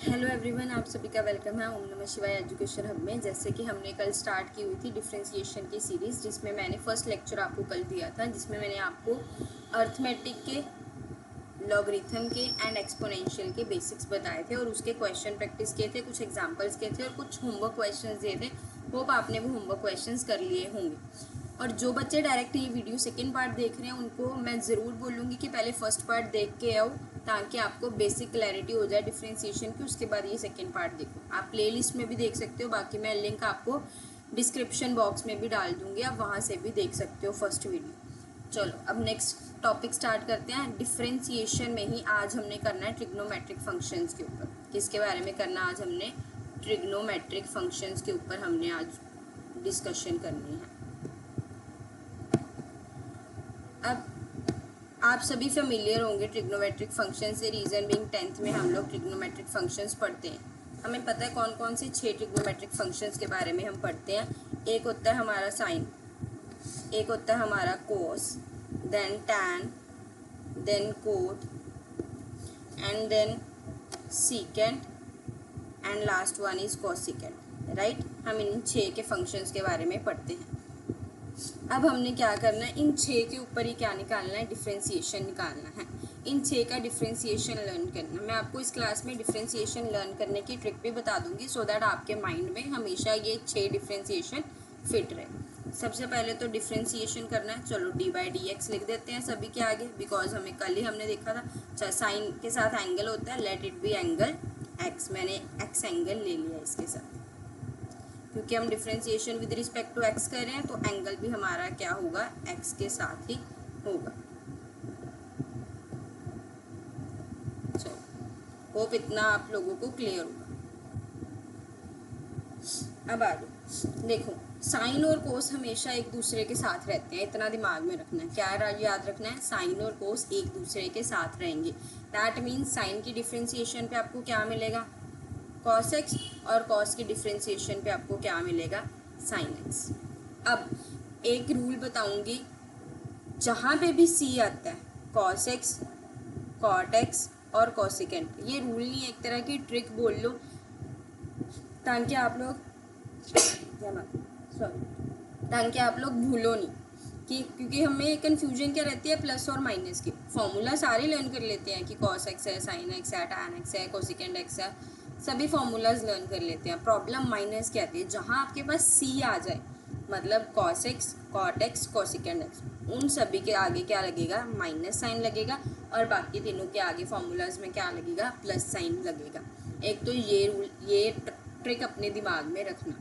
Hello everyone, आप सभी का वेलकम है ओम नमः शिवाय एजुकेशन हब में। जैसे कि हमने कल स्टार्ट की हुई थी डिफरेंशिएशन की सीरीज़, जिसमें मैंने फर्स्ट लेक्चर आपको कल दिया था, जिसमें मैंने आपको अर्थमेटिक के, लॉगरिथम के एंड एक्सपोनेंशियल के बेसिक्स बताए थे और उसके क्वेश्चन प्रैक्टिस किए थे, कुछ एग्जांपल्स किए थे और कुछ होमवर्क क्वेश्चंस दिए थे। होप आपने वो होमवर्क क्वेश्चंस कर लिए होंगे। और जो बच्चे डायरेक्ट ये वीडियो सेकंड पार्ट देख रहे हैं उनको मैं ज़रूर बोलूँगी कि पहले फर्स्ट पार्ट देख के आओ, ताकि आपको बेसिक क्लैरिटी हो जाए डिफरेंशिएशन की। उसके बाद ये सेकंड पार्ट देखो। आप प्लेलिस्ट में भी देख सकते हो, बाकी मैं लिंक आपको डिस्क्रिप्शन बॉक्स में भी डाल दूँगी, आप वहाँ से भी देख सकते हो फर्स्ट वीडियो। चलो अब नेक्स्ट टॉपिक स्टार्ट करते हैं। डिफरेंशिएशन में ही आज हमने करना है ट्रिग्नोमेट्रिक फंक्शंस के ऊपर। किसके बारे में करना आज हमने? ट्रिग्नोमेट्रिक फंक्शंस के ऊपर हमने आज डिस्कशन करनी है। अब आप सभी फेमिलियर होंगे ट्रिग्नोमेट्रिक फंक्शन से। रीजन बीइंग 10th में हम लोग ट्रिग्नोमेट्रिक फंक्शंस पढ़ते हैं। हमें पता है कौन कौन से 6 ट्रिग्नोमेट्रिक फंक्शंस के बारे में हम पढ़ते हैं। एक होता है हमारा साइन, एक होता है हमारा cos, then tan, then cot and then secant and last one is cosecant. Right, हम इन 6 के फंक्शंस के बारे में पढ़ते हैं। अब हमने क्या करना है, इन 6 के ऊपर ही क्या निकालना है? डिफरेंशिएशन निकालना है। इन 6 का डिफरेंशिएशन लर्न करना है। मैं आपको इस क्लास में डिफरेंशिएशन लर्न करने की ट्रिक भी बता दूंगी, सो दैट आपके माइंड में हमेशा ये 6 डिफरेंशिएशन फिट रहे। सबसे पहले तो डिफरेंशिएशन करना है। चलो dy/dx लिख देते हैं सभी के आगे, बिकॉज हमें कल ही हमने देखा था। अच्छा, साइन के साथ एंगल होता है, let it be angle x। मैंने x एंगल ले लिया इसके साथ, क्योंकि हम differentiation with respect to x कर रहे हैं, तो एंगल भी हमारा क्या होगा? x के साथ ही होगा। चलो, होप इतना आप लोगों को क्लियर होगा। अब आ जाओ, देखो साइन और कोस हमेशा एक दूसरे के साथ रहते हैं, इतना दिमाग में रखना है। क्या याद रखना है? साइन और कोस एक दूसरे के साथ रहेंगे। दैट मीन्स साइन की डिफरेंशिएशन पे आपको क्या मिलेगा? cos x, और cos की डिफरेंशिएशन पे आपको क्या मिलेगा? sin x। अब एक रूल बताऊंगी, जहाँ पे भी c आता है, cos x, cot x और cosecant, ये रूल नहीं, एक तरह की ट्रिक बोल लो, ताकि आप लोग ताकि आप लोग भूलो नहीं कि, क्योंकि हमें कन्फ्यूजन क्या रहती है? प्लस और माइनस की। फॉर्मूला सारे लर्न कर लेते हैं कि cos x है, sin x है, tan x है, cosecant x है, सभी फॉर्मूलाज लर्न कर लेते हैं। प्रॉब्लम माइनस की आती है, जहाँ आपके पास सी आ जाए, मतलब cos x, cot x, cosecant x, उन सभी के आगे क्या लगेगा? माइनस साइन लगेगा, और बाकी तीनों के आगे फॉर्मूलाज में क्या लगेगा? प्लस साइन लगेगा। एक तो ये रूल, ये ट्रिक अपने दिमाग में रखना।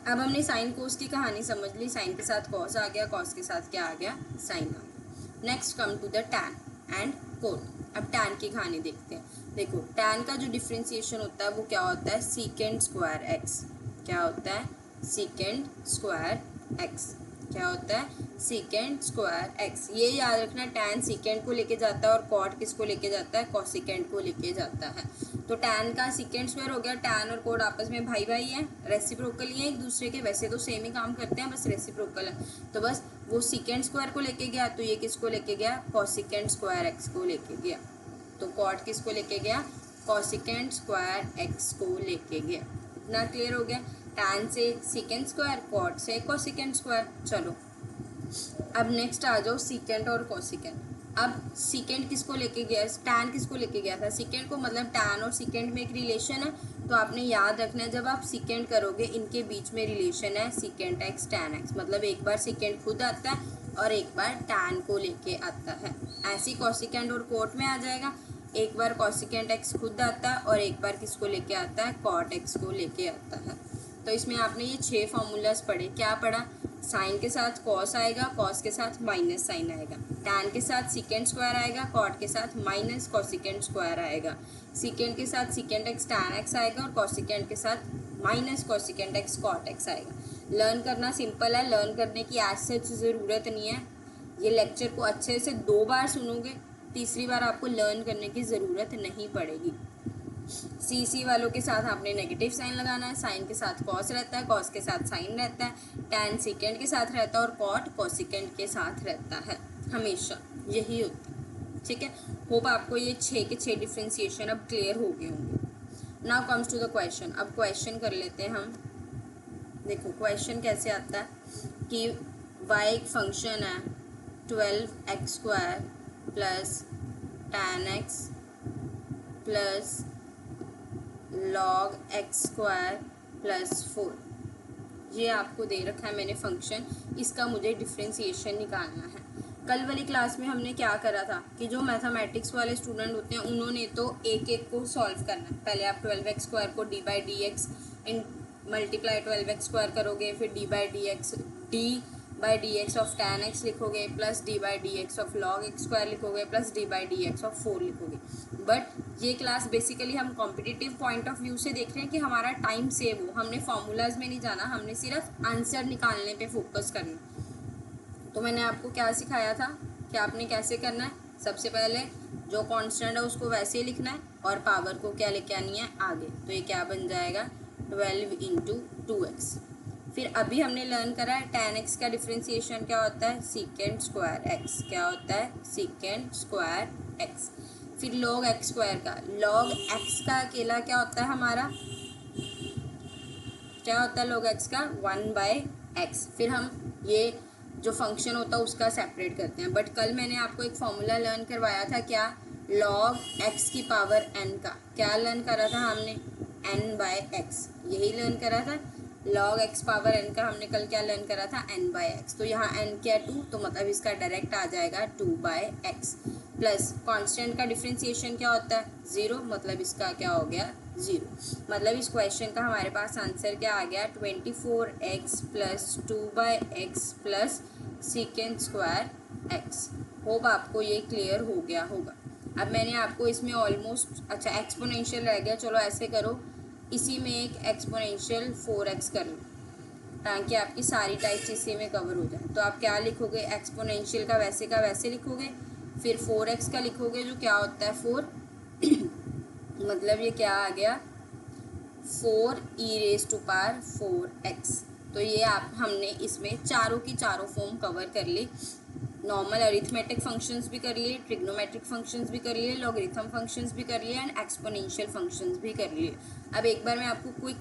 अब हमने साइन कोस की कहानी समझ ली। साइन के साथ कॉस आ गया, कॉस के साथ क्या आ गया? साइन आ गया। Next come to the tan and cot. अब टैन की कहानी देखते हैं। देखो, टैन का जो डिफरेंशिएशन होता है वो क्या होता है? Secant square x. क्या होता है? Secant square x. क्या होता है? Secant square x. ये याद रखना, टैन सीकेंड को लेके जाता है और कॉट किसको लेके जाता है? कॉसिकेंड को लेके जाता है। तो टैन का सीकेंड स्क्वायर हो गया। टैन और कोट आपस में भाई भाई हैं, रेसिप्रोकल ही हैं एक दूसरे के। वैसे तो सेम ही काम करते हैं, बस रेसिप्रोकल है। तो बस वो सीकेंड स्क्वायर को लेके गया, तो ये किसको लेके गया? कॉसिकेंड स्क्वायर एक्स को लेके गया। तो कॉट किसको लेके गया? कॉसिकेंड स्क्वायर एक्स को लेके गया। इतना क्लियर हो गया? टैन से सीकेंड स्क्वायर, कॉट से कॉसिकेंड स्क्वायर। चलो अब नेक्स्ट आ जाओ सीकेंड और कॉसिकेंड। अब सीकेंड किसको लेके गया? टैन किसको लेके गया था? सीकेंड को। मतलब टैन और सीकेंड में एक रिलेशन है, तो आपने याद रखना है, जब आप सीकेंड करोगे इनके बीच में रिलेशन है सीकेंड एक्स टैन एक्स। मतलब एक बार सीकेंड खुद आता है और एक बार टैन को लेके आता है। ऐसी कॉसिकेंड और कोट में आ जाएगा, एक बार कॉसिकेंड एक्स खुद आता है और एक बार किसको लेके आता है? कॉट एक्स को लेके आता है। तो इसमें आपने ये 6 फॉर्मूलाज पढ़े। क्या पढ़ा? साइन के साथ कॉस आएगा, कॉस के साथ माइनस साइन आएगा, टैन के साथ सीकेंड स्क्वायर आएगा, कॉट के साथ माइनस कॉसिकेंड स्क्वायर आएगा, सीकेंड के साथ सीकेंड एक्स टैन एक्स आएगा, और कॉसिकेंड के साथ माइनस कॉसिकेंड एक्स कॉट एक्स आएगा। लर्न करना सिंपल है, लर्न करने की आज सच ज़रूरत नहीं है। ये लेक्चर को अच्छे से 2 बार सुनोगे, तीसरी बार आपको लर्न करने की ज़रूरत नहीं पड़ेगी। सी वालों के साथ आपने नेगेटिव साइन लगाना है। साइन के साथ कॉस रहता है, कॉस के साथ साइन रहता है, टैन सीकेंड के साथ रहता है और कॉट कॉसिकेंड के साथ रहता है। हमेशा यही होता है। ठीक है, होप आपको ये 6 के 6 डिफ्रेंसिएशन अब क्लियर हो गए होंगे। Now comes to the question. अब क्वेश्चन कर लेते हैं हम। देखो क्वेश्चन कैसे आता है कि y एक फंक्शन है 12x² plus tan x plus log x² plus 4। ये आपको दे रखा है मैंने फंक्शन, इसका मुझे डिफ्रेंसिएशन निकालना है। कल वाली क्लास में हमने क्या करा था कि जो मैथमेटिक्स वाले स्टूडेंट होते हैं उन्होंने तो एक एक को सॉल्व करना है। पहले आप 12x² को d/dx इन मल्टीप्लाई 12x² करोगे, फिर d/dx ऑफ tan x लिखोगे, plus d/dx of log x² लिखोगे, प्लस d/dx ऑफ 4 लिखोगे। बट ये क्लास बेसिकली हम कॉम्पिटिटिव पॉइंट ऑफ व्यू से देख रहे हैं कि हमारा टाइम सेव हो। हमने फॉर्मूलाज में नहीं जाना, हमने सिर्फ आंसर निकालने पे फोकस करना। तो मैंने आपको क्या सिखाया था कि आपने कैसे करना है। सबसे पहले जो कांस्टेंट है उसको वैसे ही लिखना है और पावर को क्या लेके आनी है आगे। तो ये क्या बन जाएगा 12 × 2x। फिर अभी हमने लर्न करा है tan x का डिफ्रेंसिएशन क्या होता है secant स्क्वायर x। क्या होता है secant स्क्वायर x। फिर log x² का, log x का अकेला क्या होता है हमारा, क्या होता है log x का 1/x। फिर हम ये जो फंक्शन होता है उसका सेपरेट करते हैं। बट कल मैंने आपको एक फॉर्मूला लर्न करवाया था क्या log x की पावर n का। क्या लर्न करा था हमने n/x, यही लर्न करा था। log x पावर n का हमने कल क्या लर्न करा था n/x। तो यहाँ n क्या 2, तो मतलब इसका डायरेक्ट आ जाएगा 2/x। प्लस कांस्टेंट का डिफ्रेंसिएशन क्या होता है 0, मतलब इसका क्या हो गया 0। मतलब इस क्वेश्चन का हमारे पास आंसर क्या आ गया 24x plus 2/x plus secant square x। Hope आपको ये क्लियर हो गया होगा। अब मैंने आपको इसमें ऑलमोस्ट, अच्छा एक्सपोनेंशियल रह गया, चलो ऐसे करो इसी में एक एक्सपोनेंशियल 4x कर लो ताकि आपकी सारी टाइप्स इसी में कवर हो जाए। तो आप क्या लिखोगे एक्सपोनेंशियल का वैसे लिखोगे, फिर 4x का लिखोगे जो क्या होता है 4 मतलब ये क्या आ गया 4e⁴4x। तो ये आप हमने इसमें चारों की चारों फॉर्म कवर कर ली। नॉर्मल अरिथमेटिक फंक्शंस भी कर लिए, ट्रिग्नोमेट्रिक फंक्शंस भी कर लिए, लॉगरिथम फंक्शंस भी कर लिए एंड एक्सपोनेंशियल फंक्शंस भी कर लिए। अब एक बार मैं आपको क्विक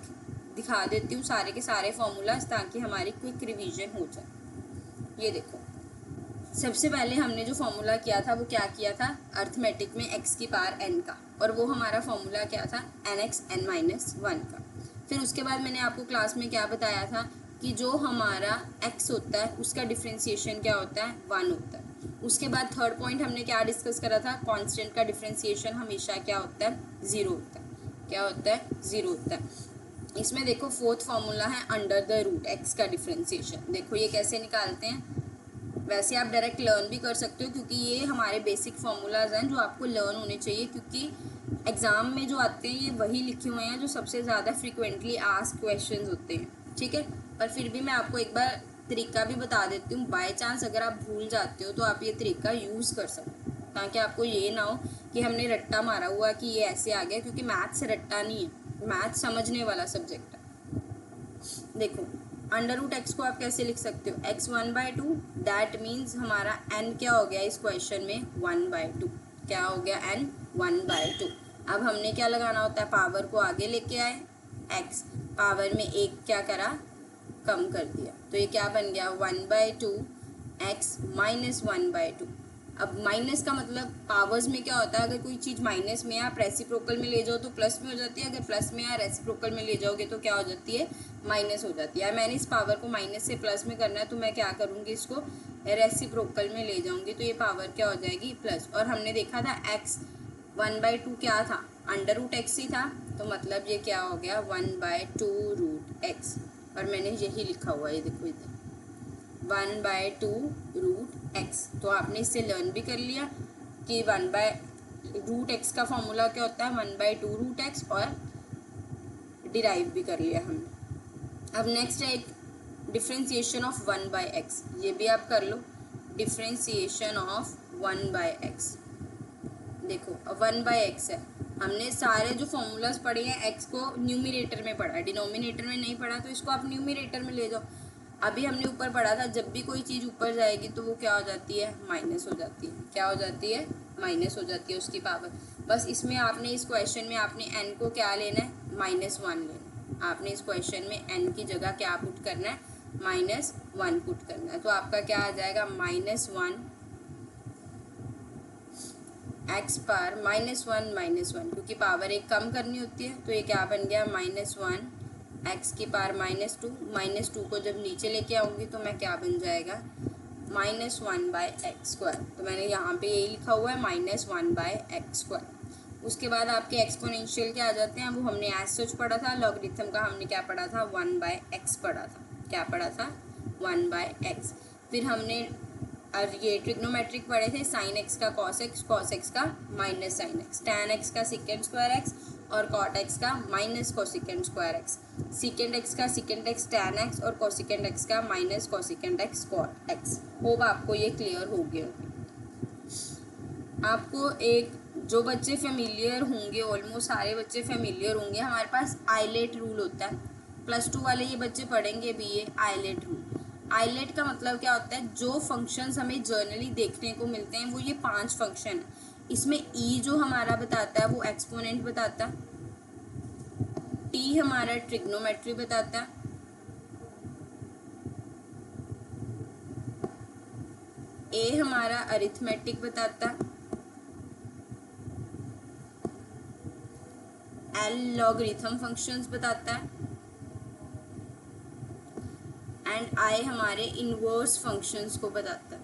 दिखा देती हूँ सारे के सारे फॉर्मूलाज ताकि हमारी क्विक रिवीजन हो जाए। ये देखो सबसे पहले हमने जो फॉर्मूला किया था वो क्या किया था अर्थमेटिक में x की पावर n का, और वो हमारा फॉर्मूला क्या था nx n-1 का। फिर उसके बाद मैंने आपको क्लास में क्या बताया था कि जो हमारा x होता है उसका डिफ्रेंसिएशन क्या होता है 1 होता है। उसके बाद थर्ड पॉइंट हमने क्या डिस्कस करा था कांस्टेंट का डिफ्रेंसिएशन हमेशा क्या होता है 0 होता है। क्या होता है 0 होता है। इसमें देखो फोर्थ फॉर्मूला है अंडर द रूट x का डिफ्रेंसिएशन। देखो ये कैसे निकालते हैं, वैसे आप डायरेक्ट लर्न भी कर सकते हो क्योंकि ये हमारे बेसिक फार्मूलाज हैं जो आपको लर्न होने चाहिए, क्योंकि एग्ज़ाम में जो आते हैं ये वही लिखे हुए हैं जो सबसे ज़्यादा फ्रिक्वेंटली आस्क्ड क्वेश्चंस होते हैं, ठीक है। पर फिर भी मैं आपको एक बार तरीका भी बता देती हूँ, बाय चांस अगर आप भूल जाते हो तो आप ये तरीका यूज़ कर सकते हो ताकि आपको ये ना हो कि हमने रट्टा मारा हुआ कि ये ऐसे आ गया, क्योंकि मैथ्स रट्टा नहीं है, मैथ्स समझने वाला सब्जेक्ट है। देखो अंडर रूट एक्स को आप कैसे लिख सकते हो x 1/2, दैट मीन्स हमारा n क्या हो गया इस क्वेश्चन में 1/2। क्या हो गया n 1/2। अब हमने क्या लगाना होता है पावर को आगे लेके आए, x पावर में एक क्या करा कम कर दिया, तो ये क्या बन गया 1/2 x माइनस 1/2। अब माइनस का मतलब पावर्स में क्या होता है, अगर कोई चीज़ माइनस में आप रेसिप्रोकल में ले जाओ तो प्लस में हो जाती है, अगर प्लस में या रेसिप्रोकल में ले जाओगे तो क्या हो जाती है माइनस हो जाती है। मैंने इस पावर को माइनस से प्लस में करना है तो मैं क्या करूँगी इसको रेसिप्रोकल में ले जाऊँगी, तो ये पावर क्या हो जाएगी प्लस। और हमने देखा था x 1/2 क्या था अंडर रूट एक्स ही था, तो मतलब ये क्या हो गया 1/2 रूट एक्स। और मैंने यही लिखा हुआ है, ये देखो इधर 1/2 रूट एक्स। तो आपने इससे लर्न भी कर लिया कि 1/रूट एक्स का फॉर्मूला क्या होता है 1/2 रूट एक्स, और डिराइव भी कर लिया हमने। अब नेक्स्ट है एक डिफ्रेंसिएशन ऑफ 1/x, ये भी आप कर लो डिफ्रेंसिएशन ऑफ 1/x। देखो 1/x है, हमने सारे जो फॉर्मूलाज पढ़े हैं x को न्यूमिनेटर में पढ़ा, डिनोमिनेटर में नहीं पढ़ा, तो इसको आप न्यूमिनेटर में ले जाओ। अभी हमने ऊपर पढ़ा था जब भी कोई चीज़ ऊपर जाएगी तो वो क्या हो जाती है माइनस हो जाती है। क्या हो जाती है माइनस हो जाती है उसकी पावर। बस इसमें आपने इस क्वेश्चन में आपने n को क्या लेना है, -1 लेना है। आपने इस क्वेश्चन में n की जगह क्या पुट करना है, -1 पुट करना है। तो आपका क्या आ जाएगा, -1 x पावर -1 क्योंकि पावर एक कम करनी होती है, तो ये क्या बन गया, -1 x की पावर -2 को जब नीचे लेके आऊँगी तो मैं क्या बन जाएगा, -1/x²। तो मैंने यहाँ पे यही लिखा हुआ है, -1/x²। उसके बाद आपके एक्सपोनेंशियल क्या आ जाते हैं, वो हमने एज सच पढ़ा था। लॉगरिथम का हमने क्या पढ़ा था, 1/x पढ़ा था। क्या पढ़ा था, 1/x। फिर हमने ये ट्रिग्नोमेट्रिक पढ़े थे, sin x का cos x का -sin x, tan x का sec² x और cot x का -cosec² x, secant x का secant x tan x और cosecant x का -cosecant x cot x। Hope आपको ये क्लियर हो गया। आपको एक जो बच्चे फेमिलियर होंगे, ऑलमोस्ट सारे बच्चे फेमिलियर होंगे, हमारे पास आइलेट रूल होता है। +2 वाले ये बच्चे पढ़ेंगे भी ये आइलेट रूल। आइलेट का मतलब क्या होता है, जो फंक्शंस हमें जर्नली देखने को मिलते हैं वो ये 5 फंक्शन है। इसमें ई जो हमारा बताता है वो एक्सपोनेंट बताता है, टी हमारा ट्रिग्नोमेट्री बताता है, ए हमारा अरिथमेटिक बताता है, एल लॉगरिथम फंक्शंस बताता है एंड आई हमारे इनवर्स फंक्शंस को बताता है।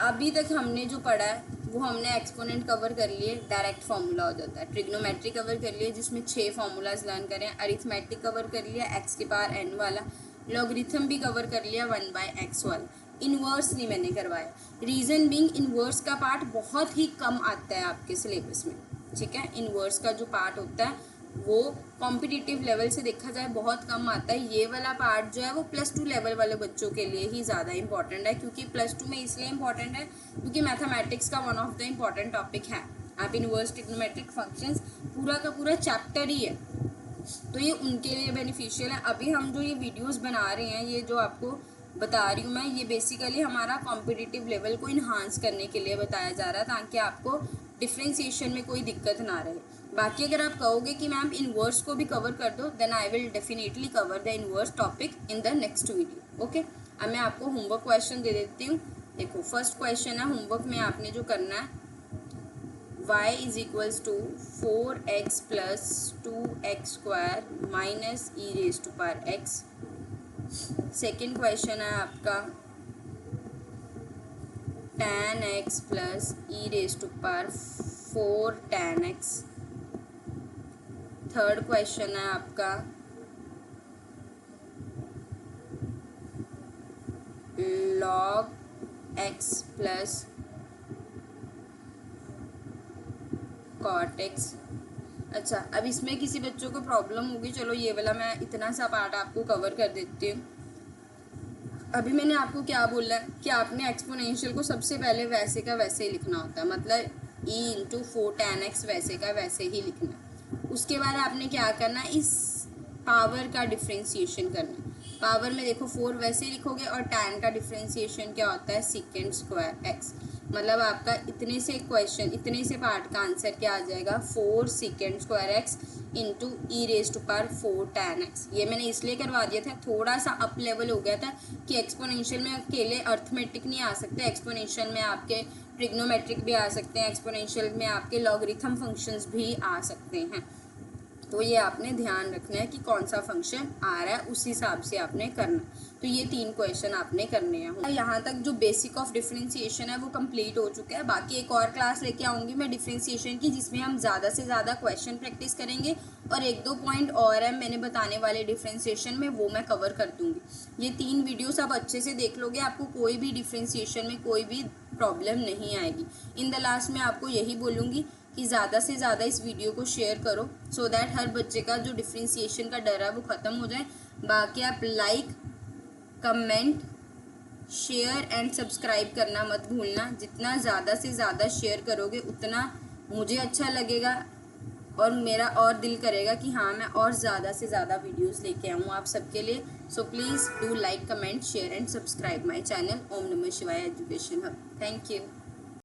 अभी तक हमने जो पढ़ा है वो हमने एक्सपोनेंट कवर कर लिए, डायरेक्ट फार्मूला हो जाता है। ट्रिग्नोमेट्री कवर कर लिए जिसमें 6 फार्मूलाज लर्न करें, अरिथमेटिक कवर कर लिया x की पावर n वाला, लॉगरिथम भी कवर कर लिया 1/x वाला। इनवर्स नहीं मैंने करवाया, रीज़न बीइंग इनवर्स का पार्ट बहुत ही कम आता है आपके सिलेबस में, ठीक है। इनवर्स का जो पार्ट होता है वो कॉम्पिटिटिव लेवल से देखा जाए बहुत कम आता है। ये वाला पार्ट जो है वो +2 लेवल वाले बच्चों के लिए ही ज़्यादा इंपॉर्टेंट है, क्योंकि +2 में इसलिए इंपॉर्टेंट है क्योंकि मैथमेटिक्स का one of the important topic है। आप इनवर्स ट्रिग्नोमेट्रिक फंक्शंस पूरा का पूरा चैप्टर ही है, तो ये उनके लिए बेनिफिशियल है। अभी हम जो ये वीडियोस बना रहे हैं, ये जो आपको बता रही हूँ मैं, ये बेसिकली हमारा कॉम्पिटिटिव लेवल को इन्हांस करने के लिए बताया जा रहा है, ताकि आपको डिफ्रेंसिएशन में कोई दिक्कत ना रहे। बाकी अगर आप कहोगे कि मैम इनवर्स को भी कवर कर दो, then I will definitely cover the inverse topic in the next video, okay. अब मैं आपको होमवर्क क्वेश्चन दे देती हूँ। देखो फर्स्ट क्वेश्चन है, होमवर्क में आपने जो करना है, y = 4x + 2x² - e⁻x। Second question है आपका tan x + e⁻4tan x। Third question है आपका log x + cot x। अच्छा, अब इसमें किसी बच्चों को प्रॉब्लम होगी, चलो ये वाला मैं इतना सा पार्ट आपको कवर कर देती हूँ। अभी मैंने आपको क्या बोला है कि आपने एक्सपोनेंशियल को सबसे पहले वैसे का वैसे ही लिखना होता है, मतलब e × 4tan x वैसे का वैसे ही लिखना है। उसके बाद आपने क्या करना है, इस पावर का डिफ्रेंसिएशन करना है। पावर में देखो 4 वैसे ही लिखोगे, और tan का डिफ्रेंसिएशन क्या होता है, sec² x। मतलब आपका इतने से क्वेश्चन, इतने से पार्ट का आंसर क्या आ जाएगा, 4 sec² x × e⁻4tan x। ये मैंने इसलिए करवा दिया था, थोड़ा सा अप लेवल हो गया था कि एक्सपोनेंशियल में अकेले अर्थमेटिक नहीं आ सकते, एक्सपोनेंशियल में आपके ट्रिग्नोमेट्रिक भी आ सकते हैं, एक्सपोनेंशियल में आपके लॉगरिथम फंक्शंस भी आ सकते हैं। तो ये आपने ध्यान रखना है कि कौन सा फंक्शन आ रहा है, उस हिसाब से आपने करना। तो ये 3 क्वेश्चन आपने करने हैं। यहाँ तक जो बेसिक ऑफ डिफरेंशिएशन है वो कंप्लीट हो चुका है। बाकी एक और क्लास लेके आऊँगी मैं डिफरेंशिएशन की, जिसमें हम ज़्यादा से ज़्यादा क्वेश्चन प्रैक्टिस करेंगे, और 1-2 पॉइंट और है मैंने बताने वाले डिफरेंशिएशन में, वो मैं कवर कर दूँगी। ये 3 वीडियोस आप अच्छे से देख लोगे, आपको कोई भी डिफरेंशिएशन में कोई भी प्रॉब्लम नहीं आएगी। इन द लास्ट में आपको यही बोलूँगी कि ज़्यादा से ज़्यादा इस वीडियो को शेयर करो, सो दैट हर बच्चे का जो डिफरेंशिएशन का डर है वो ख़त्म हो जाए। बाकी आप like, comment, share and subscribe करना मत भूलना। जितना ज़्यादा से ज़्यादा शेयर करोगे उतना मुझे अच्छा लगेगा, और मेरा और दिल करेगा कि हाँ मैं और ज़्यादा से ज़्यादा वीडियोस लेके आऊँ आप सबके लिए। So please do like, comment, share and subscribe my channel Om Namah Shivaya education hub. Thank you.